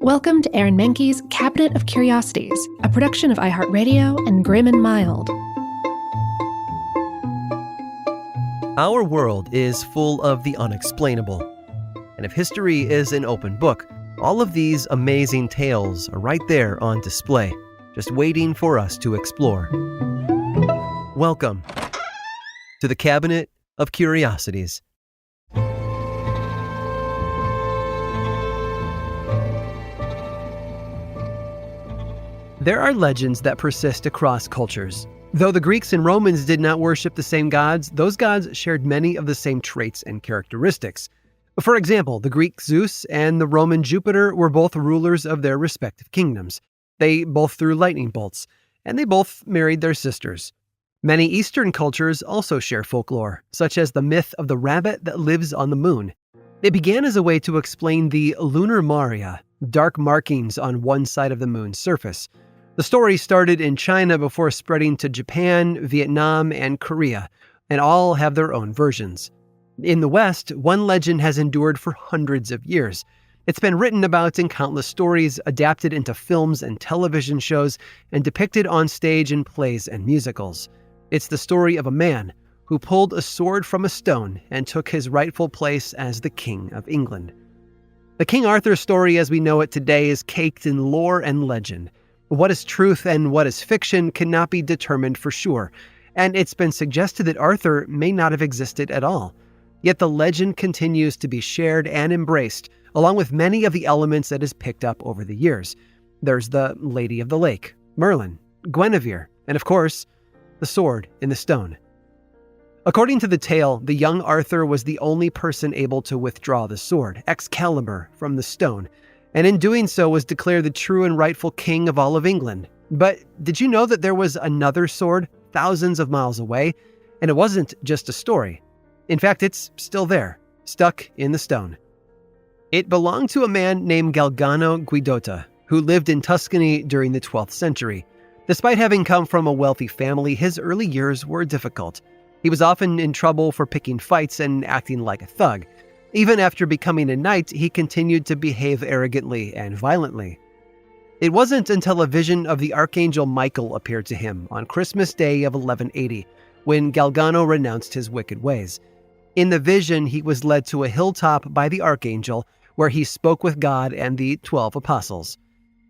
Welcome to Aaron Mahnke's Cabinet of Curiosities, a production of iHeartRadio and Grim and Mild. Our world is full of the unexplainable. And if history is an open book, all of these amazing tales are right there on display, just waiting for us to explore. Welcome to the Cabinet of Curiosities. There are legends that persist across cultures. Though the Greeks and Romans did not worship the same gods, those gods shared many of the same traits and characteristics. For example, the Greek Zeus and the Roman Jupiter were both rulers of their respective kingdoms. They both threw lightning bolts, and they both married their sisters. Many Eastern cultures also share folklore, such as the myth of the rabbit that lives on the moon. It began as a way to explain the lunar maria, dark markings on one side of the moon's surface. The story started in China before spreading to Japan, Vietnam, and Korea, and all have their own versions. In the West, one legend has endured for hundreds of years. It's been written about in countless stories, adapted into films and television shows, and depicted on stage in plays and musicals. It's the story of a man who pulled a sword from a stone and took his rightful place as the King of England. The King Arthur story as we know it today is caked in lore and legend. What is truth and what is fiction cannot be determined for sure, and it's been suggested that Arthur may not have existed at all. Yet the legend continues to be shared and embraced, along with many of the elements it has picked up over the years. There's the Lady of the Lake, Merlin, Guinevere, and of course, the sword in the stone. According to the tale, the young Arthur was the only person able to withdraw the sword, Excalibur, from the stone, and in doing so was declared the true and rightful king of all of England. But did you know that there was another sword thousands of miles away? And it wasn't just a story. In fact, it's still there, stuck in the stone. It belonged to a man named Galgano Guidotta, who lived in Tuscany during the 12th century. Despite having come from a wealthy family, his early years were difficult. He was often in trouble for picking fights and acting like a thug. Even after becoming a knight, he continued to behave arrogantly and violently. It wasn't until a vision of the Archangel Michael appeared to him on Christmas Day of 1180, when Galgano renounced his wicked ways. In the vision, he was led to a hilltop by the Archangel, where he spoke with God and the 12 apostles.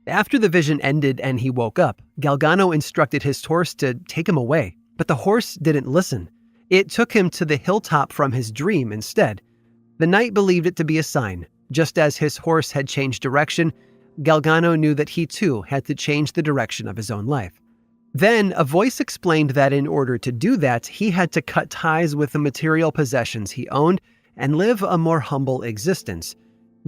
After the vision ended and he woke up, Galgano instructed his horse to take him away, but the horse didn't listen. It took him to the hilltop from his dream instead. The knight believed it to be a sign. Just as his horse had changed direction, Galgano knew that he too had to change the direction of his own life. Then a voice explained that in order to do that, he had to cut ties with the material possessions he owned and live a more humble existence.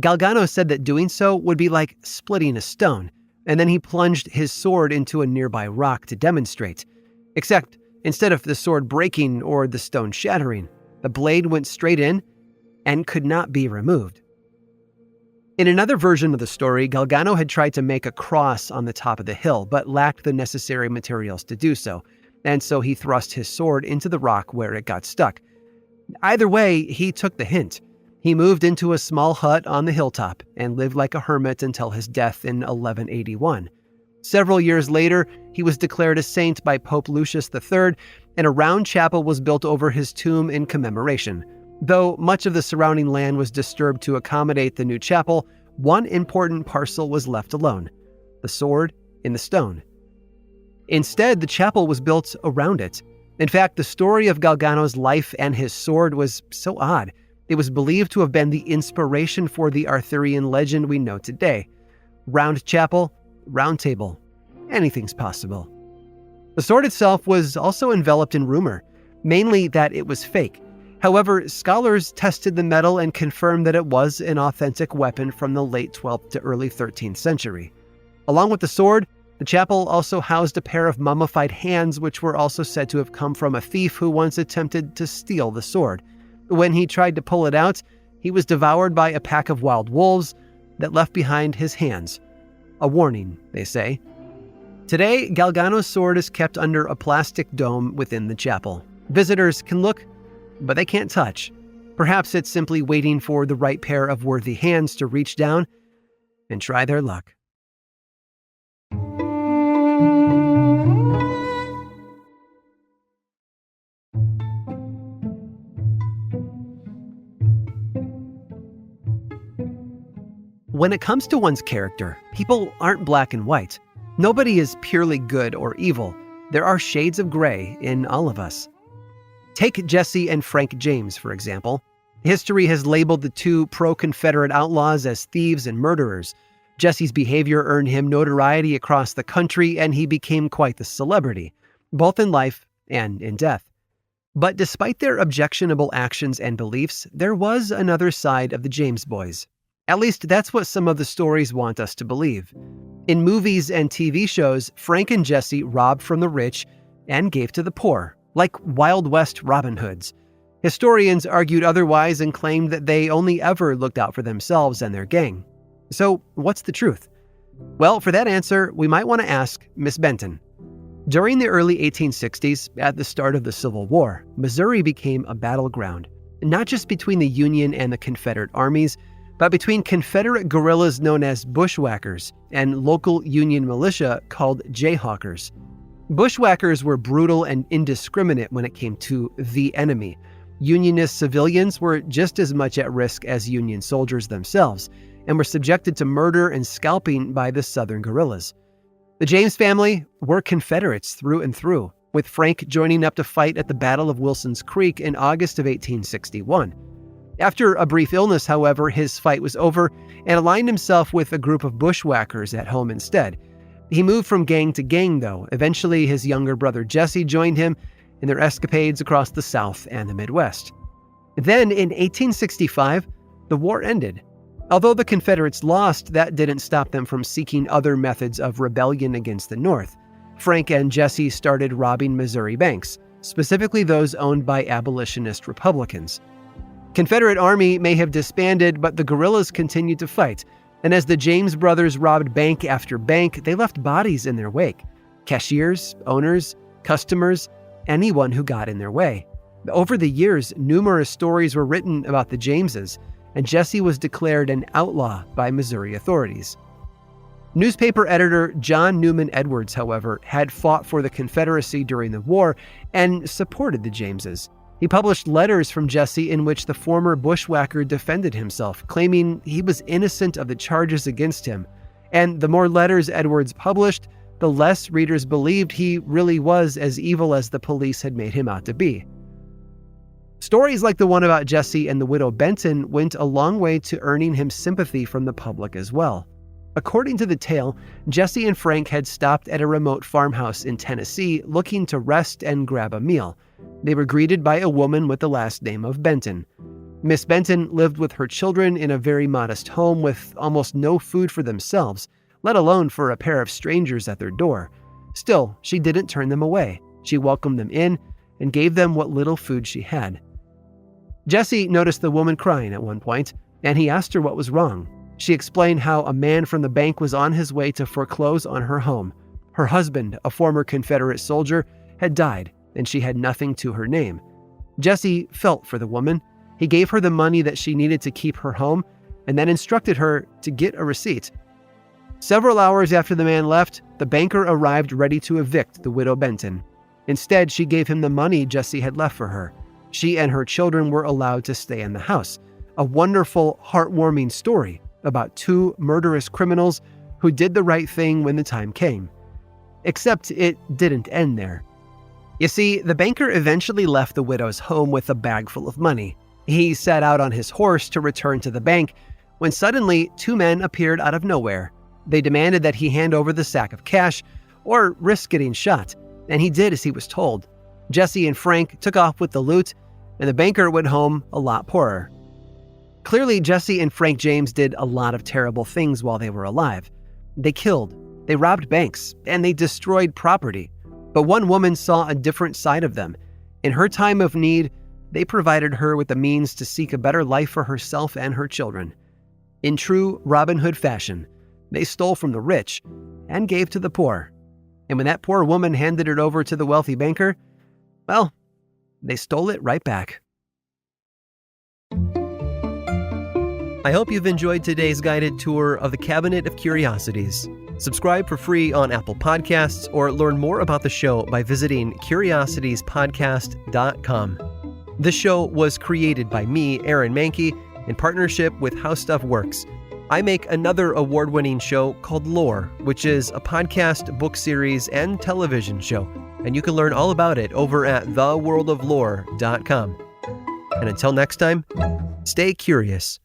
Galgano said that doing so would be like splitting a stone, and then he plunged his sword into a nearby rock to demonstrate. Except, instead of the sword breaking or the stone shattering, the blade went straight in and could not be removed. In another version of the story, Galgano had tried to make a cross on the top of the hill, but lacked the necessary materials to do so, and so he thrust his sword into the rock where it got stuck. Either way, he took the hint. He moved into a small hut on the hilltop and lived like a hermit until his death in 1181. Several years later, he was declared a saint by Pope Lucius III, and a round chapel was built over his tomb in commemoration. Though much of the surrounding land was disturbed to accommodate the new chapel, one important parcel was left alone: the sword in the stone. Instead, the chapel was built around it. In fact, the story of Galgano's life and his sword was so odd, it was believed to have been the inspiration for the Arthurian legend we know today. Round chapel, round table. Anything's possible. The sword itself was also enveloped in rumor, mainly that it was fake. However, scholars tested the metal and confirmed that it was an authentic weapon from the late 12th to early 13th century. Along with the sword, the chapel also housed a pair of mummified hands, which were also said to have come from a thief who once attempted to steal the sword. When he tried to pull it out, he was devoured by a pack of wild wolves that left behind his hands. A warning, they say. Today, Galgano's sword is kept under a plastic dome within the chapel. Visitors can look, but they can't touch. Perhaps it's simply waiting for the right pair of worthy hands to reach down and try their luck. When it comes to one's character, people aren't black and white. Nobody is purely good or evil. There are shades of gray in all of us. Take Jesse and Frank James, for example. History has labeled the two pro-Confederate outlaws as thieves and murderers. Jesse's behavior earned him notoriety across the country, and he became quite the celebrity, both in life and in death. But despite their objectionable actions and beliefs, there was another side of the James boys. At least that's what some of the stories want us to believe. In movies and TV shows, Frank and Jesse robbed from the rich and gave to the poor, like Wild West Robin Hoods. Historians argued otherwise and claimed that they only ever looked out for themselves and their gang. So, what's the truth? Well, for that answer, we might want to ask Miss Benton. During the early 1860s, at the start of the Civil War, Missouri became a battleground, not just between the Union and the Confederate armies, but between Confederate guerrillas known as bushwhackers and local Union militia called jayhawkers. Bushwhackers were brutal and indiscriminate when it came to the enemy. Unionist civilians were just as much at risk as Union soldiers themselves, and were subjected to murder and scalping by the Southern guerrillas. The James family were Confederates through and through, with Frank joining up to fight at the Battle of Wilson's Creek in August of 1861. After a brief illness, however, his fight was over and aligned himself with a group of bushwhackers at home instead. He moved from gang to gang, though. Eventually, his younger brother Jesse joined him in their escapades across the South and the Midwest. Then, in 1865, the war ended. Although the Confederates lost, that didn't stop them from seeking other methods of rebellion against the North. Frank and Jesse started robbing Missouri banks, specifically those owned by abolitionist Republicans. Confederate Army may have disbanded, but the guerrillas continued to fight, and as the James brothers robbed bank after bank, they left bodies in their wake. Cashiers, owners, customers, anyone who got in their way. Over the years, numerous stories were written about the Jameses, and Jesse was declared an outlaw by Missouri authorities. Newspaper editor John Newman Edwards, however, had fought for the Confederacy during the war and supported the Jameses. He published letters from Jesse in which the former bushwhacker defended himself, claiming he was innocent of the charges against him. And the more letters Edwards published, the less readers believed he really was as evil as the police had made him out to be. Stories like the one about Jesse and the widow Benton went a long way to earning him sympathy from the public as well. According to the tale, Jesse and Frank had stopped at a remote farmhouse in Tennessee looking to rest and grab a meal. They were greeted by a woman with the last name of Benton. Miss Benton lived with her children in a very modest home with almost no food for themselves, let alone for a pair of strangers at their door. Still, she didn't turn them away. She welcomed them in and gave them what little food she had. Jesse noticed the woman crying at one point, and he asked her what was wrong. She explained how a man from the bank was on his way to foreclose on her home. Her husband, a former Confederate soldier, had died, and she had nothing to her name. Jesse felt for the woman. He gave her the money that she needed to keep her home, and then instructed her to get a receipt. Several hours after the man left, the banker arrived ready to evict the widow Benton. Instead, she gave him the money Jesse had left for her. She and her children were allowed to stay in the house. A wonderful, heartwarming story about two murderous criminals who did the right thing when the time came. Except it didn't end there. You see, the banker eventually left the widow's home with a bag full of money. He set out on his horse to return to the bank when suddenly two men appeared out of nowhere. They demanded that he hand over the sack of cash or risk getting shot, and he did as he was told. Jesse and Frank took off with the loot, and the banker went home a lot poorer. Clearly, Jesse and Frank James did a lot of terrible things while they were alive. They killed, they robbed banks, and they destroyed property. But one woman saw a different side of them. In her time of need, they provided her with the means to seek a better life for herself and her children. In true Robin Hood fashion, they stole from the rich and gave to the poor. And when that poor woman handed it over to the wealthy banker, well, they stole it right back. I hope you've enjoyed today's guided tour of the Cabinet of Curiosities. Subscribe for free on Apple Podcasts or learn more about the show by visiting curiositiespodcast.com. This show was created by me, Aaron Mahnke, in partnership with How Stuff Works. I make another award-winning show called Lore, which is a podcast, book series, and television show, and you can learn all about it over at theworldoflore.com. And until next time, stay curious.